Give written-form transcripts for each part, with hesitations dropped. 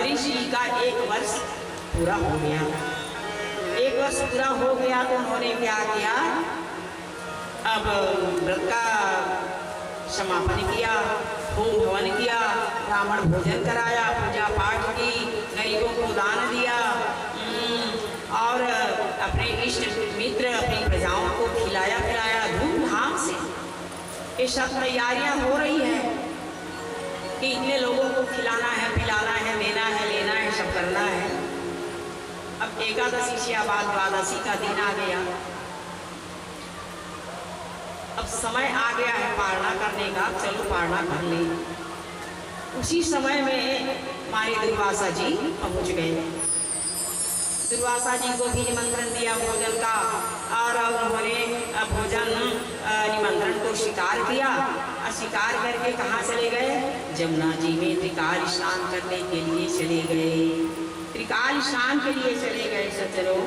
अम्बरीश जी का 1 वर्ष पूरा हो गया। 1 वर्ष पूरा हो गया तो उन्होंने क्या किया, अब व्रत का समापन किया, होम हवन किया, ब्राह्मण भोजन कराया, पूजा पाठ की, गरीबों को दान दिया और अपने इष्ट मित्र अपनी प्रजाओं को खिलाया पिलाया धूमधाम से। ये सब तैयारियां हो रही हैं कि इतने लोगों को खिलाना है, पिलाना है, देना है, लेना है, सब करना है। अब एकादशी से बाद द्वादशी का दिन आ गया। अब समय आ गया है पारणा करने का, चलो पारणा कर ले। उसी समय में हमारे दुर्वासा जी पहुंच गए। दुर्वासा जी को भी निमंत्रण दिया भोजन का और उन्होंने भोजन निमंत्रण को स्वीकार किया और स्वीकार करके कहाँ चले गए, जमुना जी में त्रिकाल स्नान करने के लिए चले गए। त्रिकाल स्नान के लिए चले गए सज्जनों।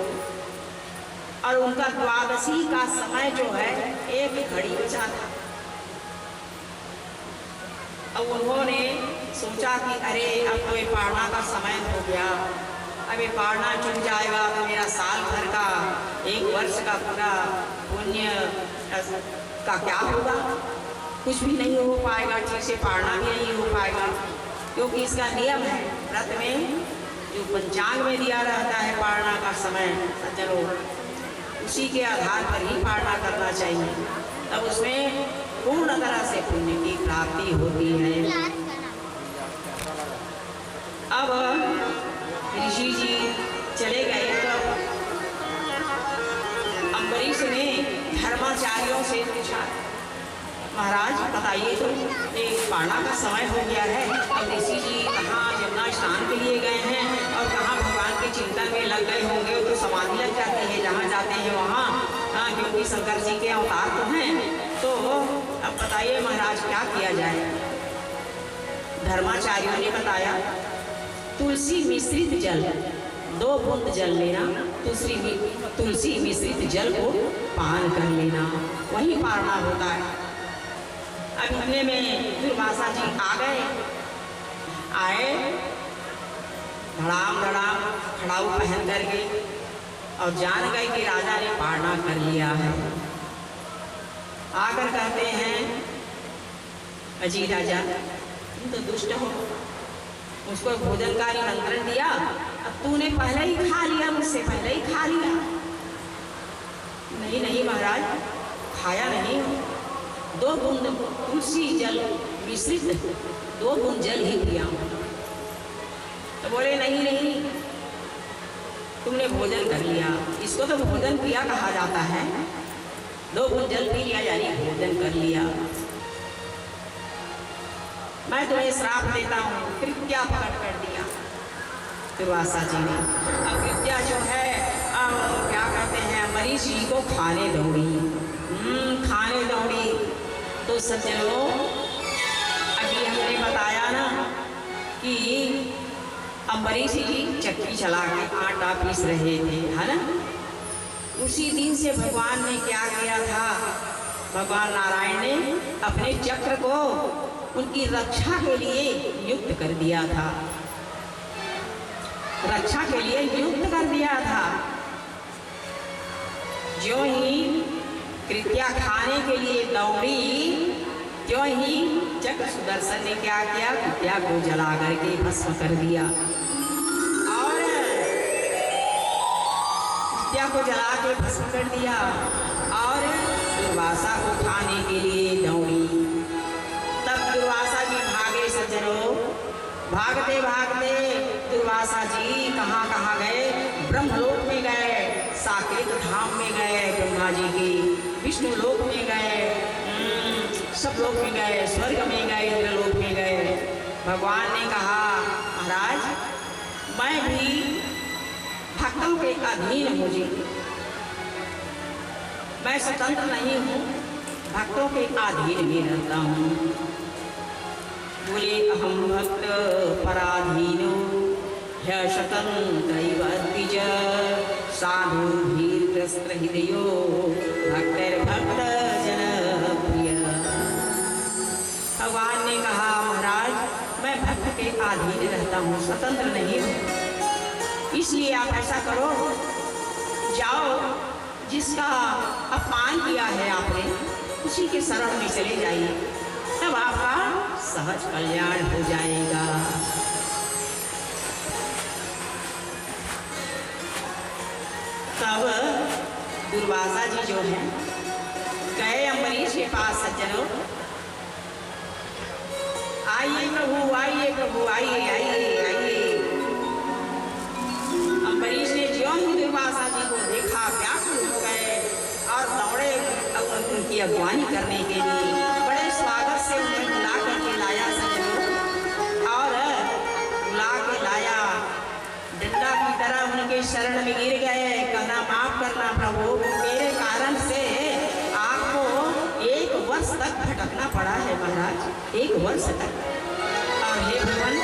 और उनका द्वादशी का समय जो है 1 घड़ी बचा था। अब उन्होंने सोचा कि अरे अब तो ये पारणा का समय हो गया, अब ये पारणा चुन जाएगा तो मेरा साल भर का 1 वर्ष का पूरा पुण्य का क्या होगा, कुछ भी नहीं हो पाएगा, ठीक से पारणा भी नहीं हो पाएगा। क्योंकि इसका नियम है व्रत में जो पंचांग में दिया रहता है पारणा का समय सज्जनों, उसी के आधार पर ही पारणा करना चाहिए, तब उसमें पूर्ण तरह से पुण्य की प्राप्ति होती है। अब ऋषि जी चले गए तो अम्बरीश ने धर्माचार्यों से पूछा, महाराज बताइए तो एक पारणा का समय हो गया है, अब ऋषि जी कहाँ जमुना स्नान के लिए गए हैं और कहाँ भगवान के चिंतन में लग गए होंगे, तो समाधि लग जाती है जहाँ जाते हैं वहाँ, क्योंकि शंकर जी के अवतार तो हैं। तो अब बताइए महाराज क्या किया जाए। धर्माचार्यों ने बताया, तुलसी मिश्रित जल 2 बूंद जल लेना, तुलसी मिश्रित जल को पान कर लेना, वही पारणा होता है। अब इतने में दुर्वासा जी आ गए, आए धड़ाम धड़ाम खड़ाऊ पहन करके और जान गए कि राजा ने पारणा कर लिया है। आकर कहते हैं, अजी राजा तुम तो दुष्ट हो, उसको भोजन का निमंत्रण दिया, अब तूने पहले ही खा लिया, मुझसे पहले ही खा लिया। नहीं नहीं महाराज, खाया नहीं, 2 बूंद तुलसी जल मिश्रित 2 बूंद जल ही पिया। तो बोले नहीं नहीं, तुमने भोजन कर लिया, इसको तो भोजन किया कहा जाता है, 2 बूंद जल पी लिया यानी भोजन कर लिया। मैं तुम्हें श्राप देता हूँ, कृत्या प्रकट कर दिया दुर्वासा जी ने। अब कृत्या जो है क्या कहते हैं, अम्बरीश जी को खाने दौड़ी, खाने दौड़ी। तो सज्जनों अभी हमने बताया ना कि अम्बरीश जी चक्की चला के आटा पीस रहे थे, है ना। उसी दिन से भगवान ने क्या किया था, भगवान नारायण ने अपने चक्र को उनकी रक्षा के लिए नियुक्त कर दिया था, रक्षा के लिए नियुक्त कर दिया था। जो ही कृत्या खाने के लिए दौड़ी, जो ही चक्र सुदर्शन ने क्या किया, कृत्या को जला करके भस्म कर दिया और कृत्या को जला के भस्म कर दिया और दुर्वासा को खाने के लिए दौड़ी। तब दुर्वासा जी भागे सज्जनों, भागते भागते दुर्वासा जी कहाँ कहाँ गए, ब्रह्मलोक में गए, साकेत धाम में गए ब्रह्मा जी की, विष्णु लोक में गए, सब लोक में गए, स्वर्ग में गए, इंद्रलोक में गए। भगवान ने कहा, महाराज मैं भी भक्तों के अधीन हूँ जी, मैं स्वतंत्र नहीं हूँ, भक्तों के अधीन में रहता हूँ। बोले अहम भक्त पराधीनो ह्यशतंत्रैव द्विज साधु भीत्रस्त्र हृदयो भक्तैर्भक्त जन प्रिय। भगवान ने कहा, महाराज मैं मैं भक्त के अधीन रहता हूँ, स्वतंत्र नहीं हूँ। इसलिए आप ऐसा करो, जाओ, जिसका अपमान किया है आपने उसी के शरण में चले जाइए, तब आपका सहज कल्याण हो जाएगा। तब दुर्वासा जी जो है गए अम्बरीश के पास। सज्जनों, आइए प्रभु, आइए प्रभु, आइए आइए आइए। अम्बरीश ने ज्यों ही दुर्वासा जी को देखा, व्याकुल हो गए और दौड़े उनकी अगवानी करने के लिए। बड़े स्वागत से उन्हें बुला करके लाया सज्जनों, और बुला के लाया, डंडा की तरह उनके शरण में गिर गए। कहना, माफ करना प्रभु, मेरे कारण से आपको 1 वर्ष तक भटकना पड़ा है महाराज, 1 वर्ष तक। और हे भगवान,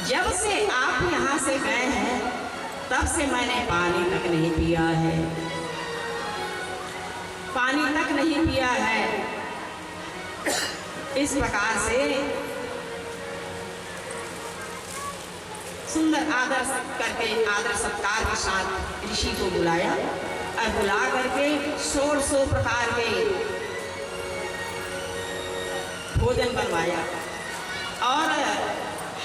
जब से आप यहाँ से गए हैं तब से मैंने पानी तक नहीं पिया है, पानी तक नहीं पिया है। इस प्रकार से सुंदर आदर करके, आदर सत्कार के साथ ऋषि को बुलाया और बुला करके 100 प्रकार के भोजन बनवाया और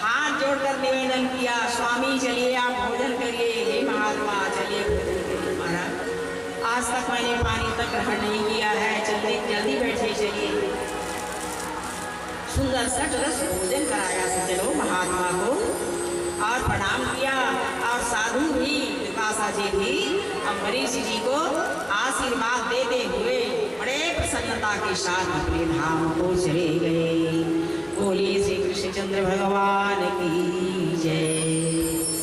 हाथ जोड़कर निवेदन किया, स्वामी चलिए आप भोजन करिए, हे महात्मा चलिए भोजन करिए। महाराज, आज तक मैंने पानी तक ग्रहण नहीं किया है, जल्दी जल्दी बैठे चलिए। सुंदर सट रस भोजन कराया सज्जनों महात्मा को और प्रणाम किया। और साधु भी, दुर्वासा जी भी अम्बरीश जी को आशीर्वाद देते हुए बड़े प्रसन्नता के साथ अपने धाम को चले गए। बोलिए श्री कृष्णचंद्र भगवान की